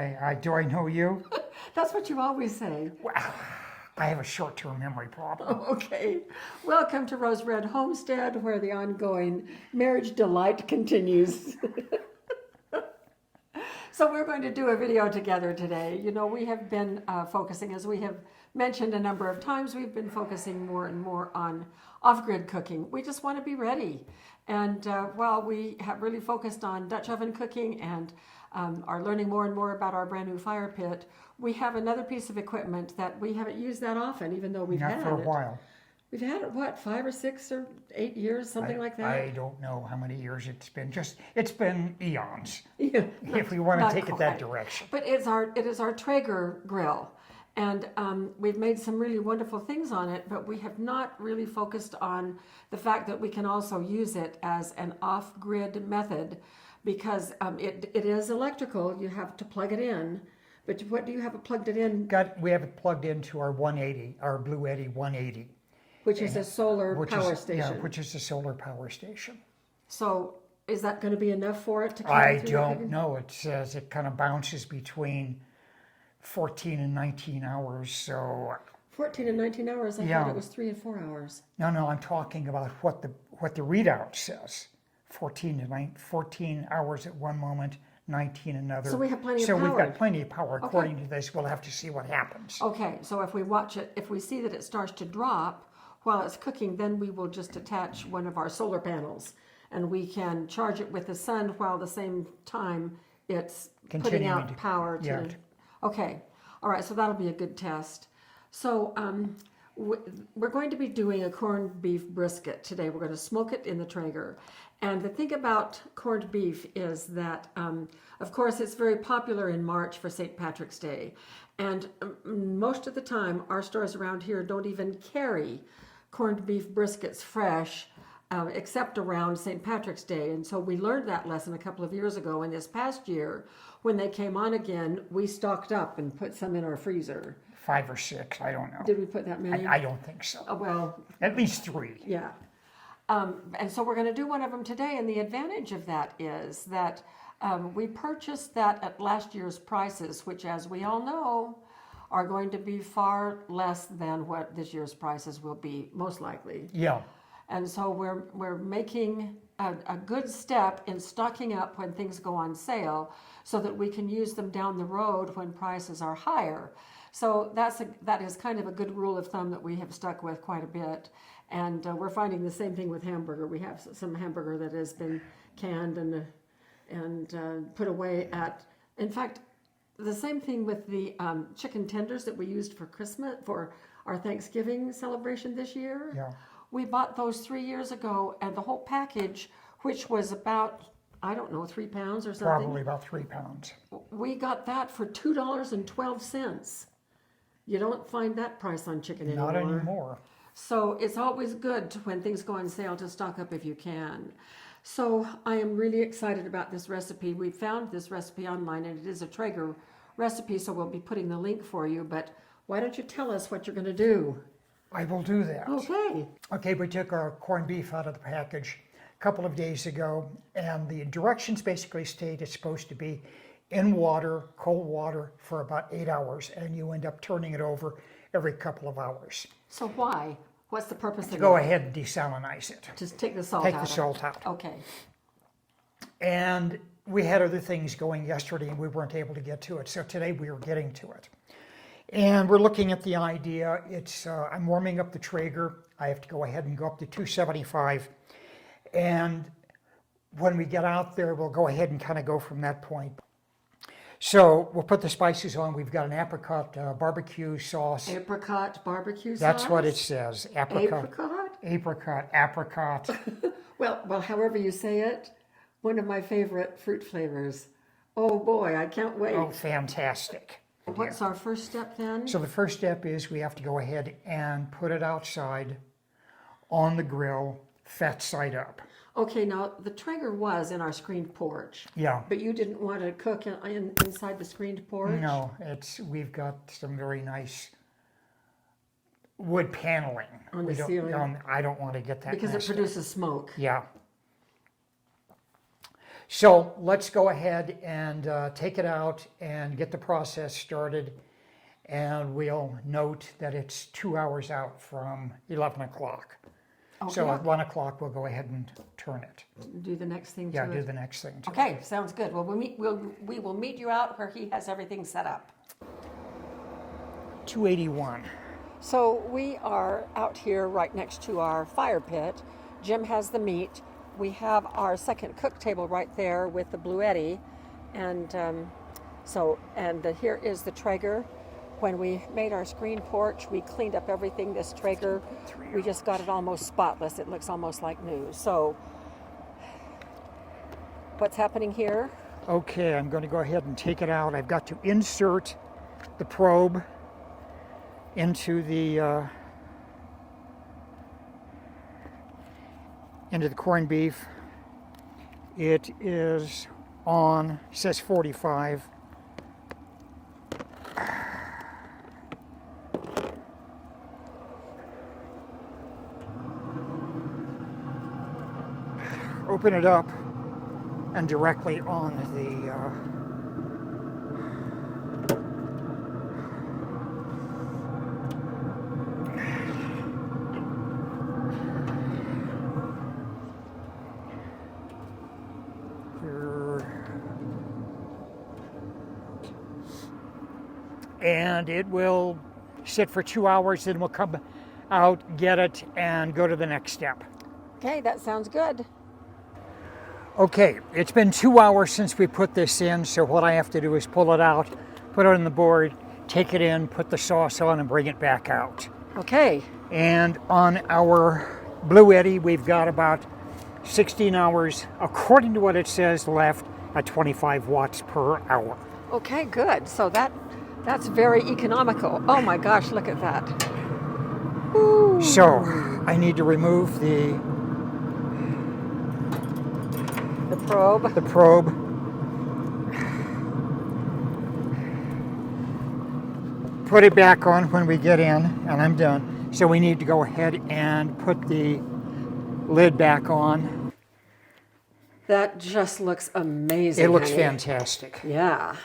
Do I know you? That's what you always say. Well, I have a short-term memory problem. Okay. Welcome to Rose Red Homestead, where the ongoing marriage delight continues. So we're going to do a video together today. You know, we have been focusing, as we have mentioned a number of times, we've been focusing more and more on off-grid cooking. We just want to be ready. And while we have really focused on Dutch oven cooking and are learning more and more about our brand new fire pit, we have another piece of equipment that we haven't used that often, even though we've had Not for a it. while. We've had it, what, 5 or 6 or 8 years, something like that? I don't know how many years it's been. It's been eons, Yeah, if we want to not take it that quite. direction. But it is our Traeger grill. And we've made some really wonderful things on it, but we have not really focused on the fact that we can also use it as an off-grid method because it is electrical. You have to plug it in. But what do you have it plugged it in? We have it plugged into our 180, our Blue Eddy 180. Which is a solar power Yeah, station. which is a solar power station. So is that going to be enough for it to carry I through the don't cooking? know. It says it kind of bounces between 14 and 19 hours. So 14 and 19 hours. I Yeah. thought it was 3 and 4 hours. no, I'm talking about what the readout says. 14 hours at one moment, 19 another. So we have plenty of So we've power. got plenty of power. According to this, we'll have to see what happens. Okay, so if we watch it, if we see that it starts to drop while it's cooking, then we will just attach one of our solar panels and we can charge it with the sun while at the same time it's putting Continuing out to- power to. yeah. Okay, all right, so that'll be a good test. So we're going to be doing a corned beef brisket today. We're going to smoke it in the Traeger. And the thing about corned beef is that, of course, it's very popular in March for St. Patrick's Day. And most of the time, our stores around here don't even carry corned beef briskets fresh, except around St. Patrick's Day. And so we learned that lesson a couple of years ago. And this past year, when they came on again, we stocked up and put some in our freezer. 5 or 6, I don't know. Did we put that many? I don't think so. Well, At least 3. yeah. And so we're going to do one of them today. And the advantage of that is that we purchased that at last year's prices, which, as we all know, are going to be far less than what this year's prices will be, most likely. Yeah. And so we're making a good step in stocking up when things go on sale so that we can use them down the road when prices are higher. So that is kind of a good rule of thumb that we have stuck with quite a bit. And we're finding the same thing with hamburger. We have some hamburger that has been canned and put away at, in fact, the same thing with the chicken tenders that we used for Christmas, for our Thanksgiving celebration this year. Yeah. We bought those 3 years ago, and the whole package, which was about, I don't know, 3 pounds or something. Probably about 3 pounds. We got that for $2.12. You don't find that price on chicken anymore. Not anymore. So it's always good when things go on sale to stock up if you can. So I am really excited about this recipe. We found this recipe online, and it is a Traeger recipe, so we'll be putting the link for you. But why don't you tell us what you're going to do? I will do that. Okay. Okay, we took our corned beef out of the package a couple of days ago, and the directions basically state it's supposed to be in water, cold water, for about 8 hours, and you end up turning it over every couple of hours. So why? What's the purpose of Go it? ahead and desalinize it. Just take the salt Take out. the salt out. Okay. And we had other things going yesterday, and we weren't able to get to it, so today we are getting to it. And we're looking at the idea. I'm warming up the Traeger. I have to go ahead and go up to 275. And when we get out there, we'll go ahead and kind of go from that point. So we'll put the spices on. We've got an apricot barbecue sauce. Apricot barbecue sauce? That's what it says. Apricot. Apricot? Apricot. Well, however you say it, one of my favorite fruit flavors. Oh boy, I can't wait. Oh, fantastic. What's our first step then? So the first step is we have to go ahead and put it outside on the grill, fat side up. Okay, now the Traeger was in our screened porch. Yeah. But you didn't want to cook inside the screened porch? No, we've got some very nice wood paneling On the ceiling. I don't want to get that Because it messed up. produces smoke. Yeah. So let's go ahead and take it out and get the process started. And we'll note that it's 2 hours out from 11 o'clock. So Okay. at 1 o'clock, we'll go ahead and turn it. Do the next thing Yeah, to do it. the next thing. To Okay, sounds good. Well, we will meet you out where he has everything set up. 281. So we are out here right next to our fire pit. Jim has the meat. We have our second cook table right there with the Bluetti, and here is the Traeger. When we made our screen porch, we cleaned up everything. This Traeger, we just got it almost spotless. It looks almost like new. So, what's happening here? Okay, I'm going to go ahead and take it out. I've got to insert the probe into the corned beef. It is on, says 45. Open it up and directly on the and it will sit for 2 hours, then we'll come out, get it, and go to the next step. Okay, that sounds good. Okay, it's been 2 hours since we put this in, so what I have to do is pull it out, put it on the board, take it in, put the sauce on, and bring it back out. Okay. And on our Bluetti, we've got about 16 hours, according to what it says, left at 25 watts per hour. Okay, good. So that's very economical. Oh my gosh, look at that. Ooh. So I need to remove the probe. Put it back on when we get in, and I'm done. So we need to go ahead and put the lid back on. That just looks amazing. It looks honey. fantastic. Yeah.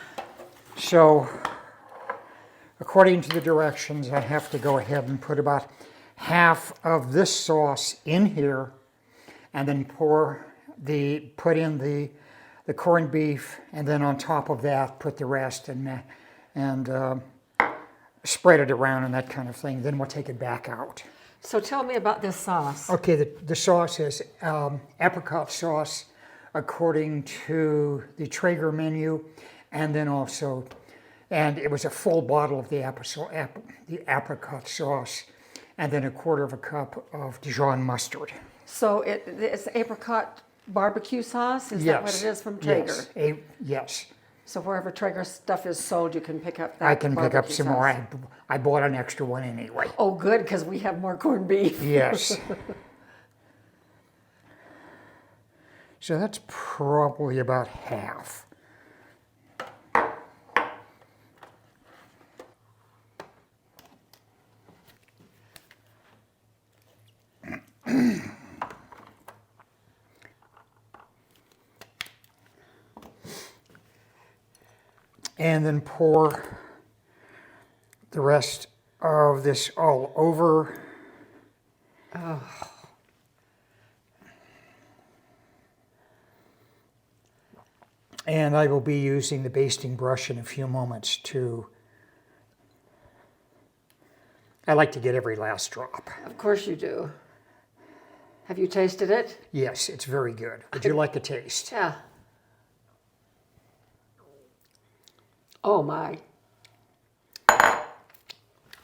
So according to the directions, I have to go ahead and put about half of this sauce in here, and then put in the corned beef, and then on top of that put the rest and spread it around and that kind of thing. Then we'll take it back out. So tell me about this sauce. Okay, the sauce is apricot sauce according to the Traeger menu, and then also, and it was a full bottle of the apricot sauce, and then 1/4 cup of Dijon mustard. So it's apricot barbecue sauce? Is that what it is from Traeger? Yes. Yes. So wherever Traeger stuff is sold, you can pick up that I can pick up barbecue some sauce. more. I bought an extra one anyway. Oh, good, because we have more corned beef. Yes. So that's probably about half. And then pour the rest of this all over. Oh. And I will be using the basting brush in a few moments to, I like to get every last drop. Of course you do. Have you tasted it? Yes, it's very good. Would you like a taste? Yeah. Oh my.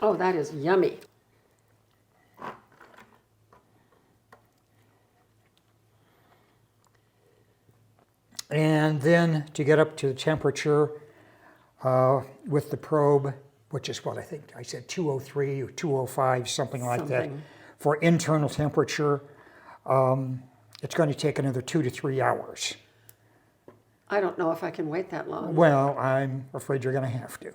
Oh, that is yummy. And then to get up to the temperature with the probe, which is what I think I said, 203 or 205, something like that, for internal temperature, it's going to take another 2 to 3 hours. I don't know if I can wait that long. Well, I'm afraid you're going to have to.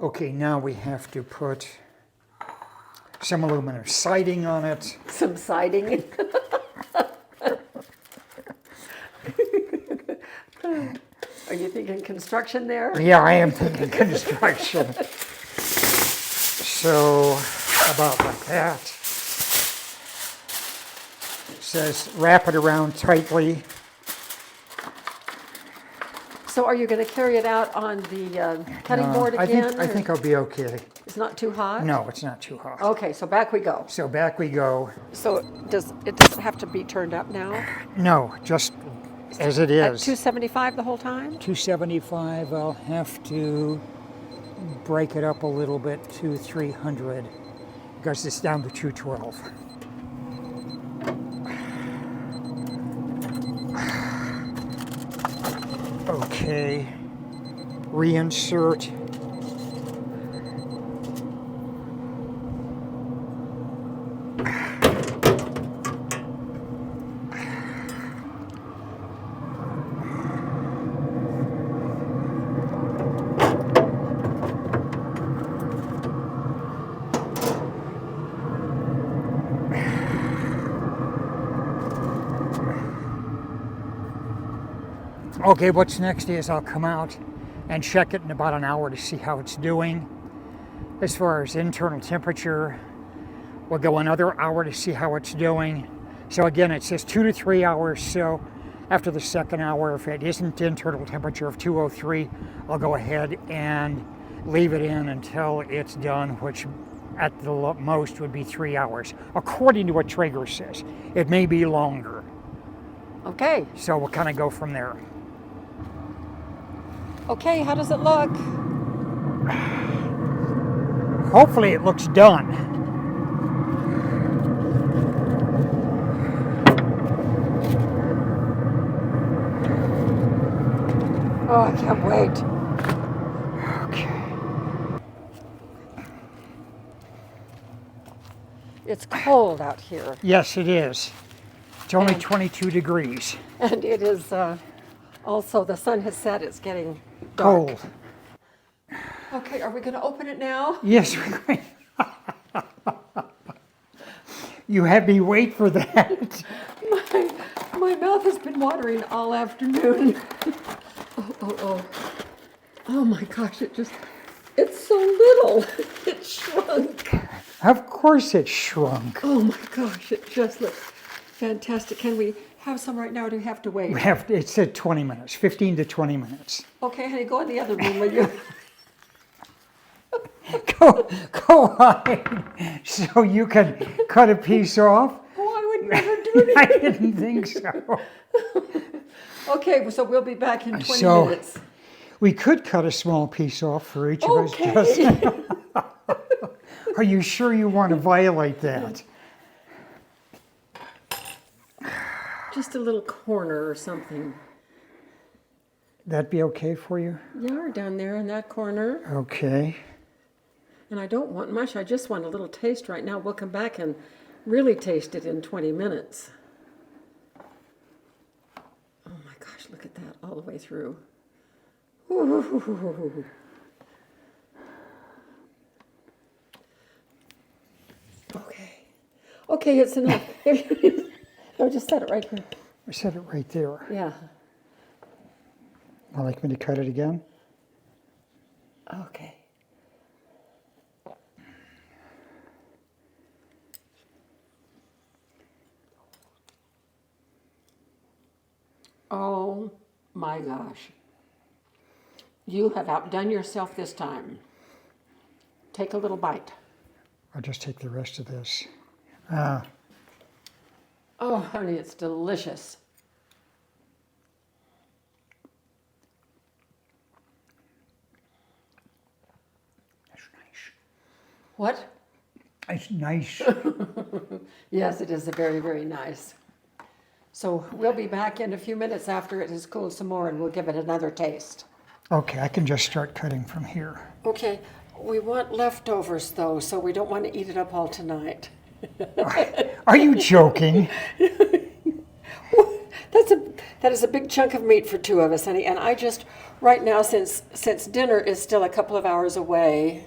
Okay, now we have to put some aluminum siding on it. Some siding. Are you thinking construction there? Yeah, I am thinking construction. So, about like that. It says wrap it around tightly. So are you going to carry it out on the cutting board I again? think I'll be okay. It's not too hot? No, it's not too hot. Okay, so back we go. So back we go. So it doesn't have to be turned up now? No, just as it At is. 275 the whole time? 275, I'll have to break it up a little bit to 300 because it's down to 212. Okay, reinsert. Okay, what's next is I'll come out and check it in about an hour to see how it's doing. As far as internal temperature, we'll go another hour to see how it's doing. So again, it says 2 to 3 hours. So after the second hour, if it isn't internal temperature of 203, I'll go ahead and leave it in until it's done, which at the most would be 3 hours, according to what Traeger says. It may be longer. Okay. So we'll kind of go from there. Okay, how does it look? Hopefully it looks done. Oh, I can't wait. Okay. It's cold out here. Yes, it is. It's only And- 22 degrees. And it is also, the sun has set, it's getting dark. Cold. Okay, are we going to open it now? Yes, we're going. You had me wait for that. My mouth has been watering all afternoon. Oh. Oh my gosh, it's so little. It shrunk. Of course it shrunk. Oh my gosh, it just looks fantastic. Can we have some right now or do we have to wait? It said 20 minutes, 15 to 20 minutes. Okay, honey, go in the other room, will you? Go on. So you can cut a piece off? Oh, I would never do I that. didn't think so. Okay, so we'll be back in 20 So- minutes. We could cut a small pice off for each of us. Okay. Are you sure you want to violate that? Just a little corner or something. That'd be okay for you? Yeah, we're down there in that corner. Okay. And I don't want much, I just want a little taste right now. We'll come back and really taste it in 20 minutes. Oh my gosh, look at that all the way through. Ooh. Okay, it's enough. No, just set it right here. I said it right there. Yeah. Would like me to cut it again? Okay. Oh my gosh. You have outdone yourself this time. Take a little bite. I'll just take the rest of this. Oh, honey, it's delicious. That's nice. What? It's nice. Yes, it is very, very nice. So we'll be back in a few minutes after it has cooled some more and we'll give it another taste. Okay, I can just start cutting from here. Okay, we want leftovers though, so we don't want to eat it up all tonight. Are you joking? That is a big chunk of meat for two of us, honey. And I just, right now, since dinner is still a couple of hours away,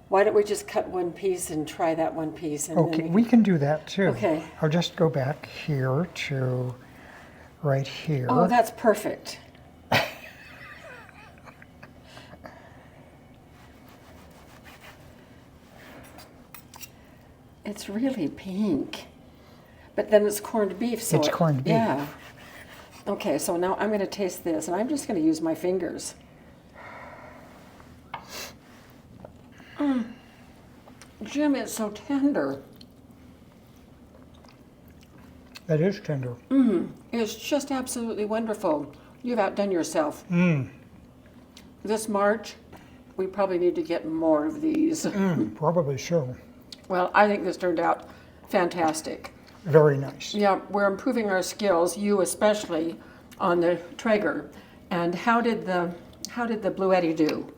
why don't we just cut one piece and try that one piece? And Okay, then we can do that too. Okay. I'll just go back here to right here. Oh, that's perfect. It's really pink, but then it's corned beef. So It's corned beef. Yeah. Okay, so now I'm going to taste this, and I'm just going to use my fingers. Jim, it's so tender. That is tender. It's just absolutely wonderful. You've outdone yourself. This March, we probably need to get more of these. Probably so. Well, I think this turned out fantastic. Very nice. Yeah, we're improving our skills, you especially, on the Traeger. And how did the Blue Eddy do?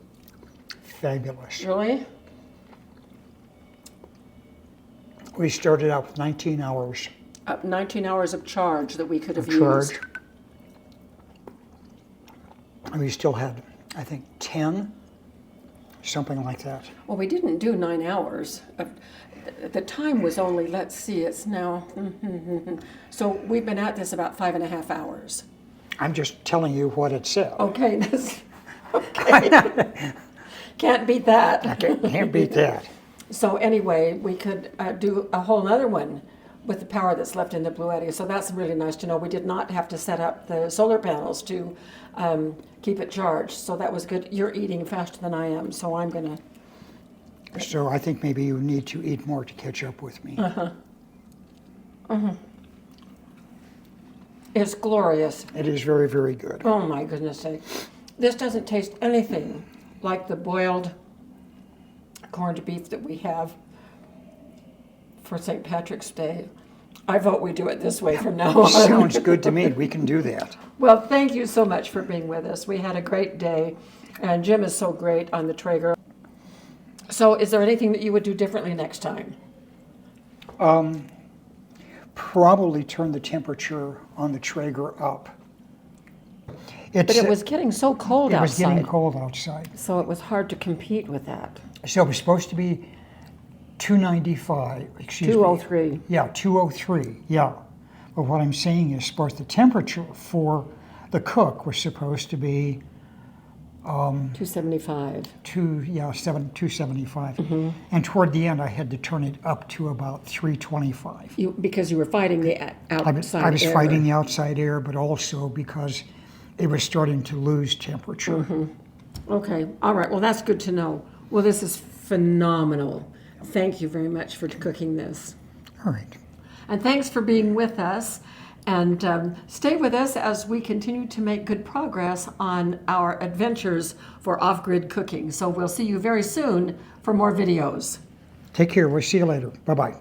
Fabulous. Really? We started out with 19 hours 19 hours of charge that we could have of charge. used. And we still had, I think, 10, something like that. Well, we didn't do 9 hours. The time was only, let's see, it's now, so we've been at this about 5.5 hours. I'm just telling you what it said. Okay, that's, okay. Can't beat that. Can't beat that. So anyway, we could do a whole other one with the power that's left in the Blue Eddy. So that's really nice to know. We did not have to set up the solar panels to keep it charged. So that was good. You're eating faster than I am, so I'm going to. So I think maybe you need to eat more to catch up with me. It's glorious. It is very, very good. Oh my goodness sake. This doesn't taste anything like the boiled corned beef that we have for St. Patrick's Day. I vote we do it this way from now on. Sounds good to me. We can do that. Well, thank you so much for being with us. We had a great day, and Jim is so great on the Traeger. So is there anything that you would do differently next time? Probably turn the temperature on the Traeger up. But it was getting so cold outside. It was getting cold outside. So it was hard to compete with that. So it was supposed to be 295, excuse me. 203. Yeah, 203, yeah. But what I'm saying is, suppose the temperature for the cook was supposed to be 275. 275. And toward the end, I had to turn it up to about 325. Because you were fighting the outside I was air. fighting the outside air, but also because it was starting to lose temperature. Okay, all right, well, that's good to know. Well, this is phenomenal. Thank you very much for cooking this. All right. And thanks for being with us. And stay with us as we continue to make good progress on our adventures for off-grid cooking. So we'll see you very soon for more videos. Take care. We'll see you later. Bye-bye.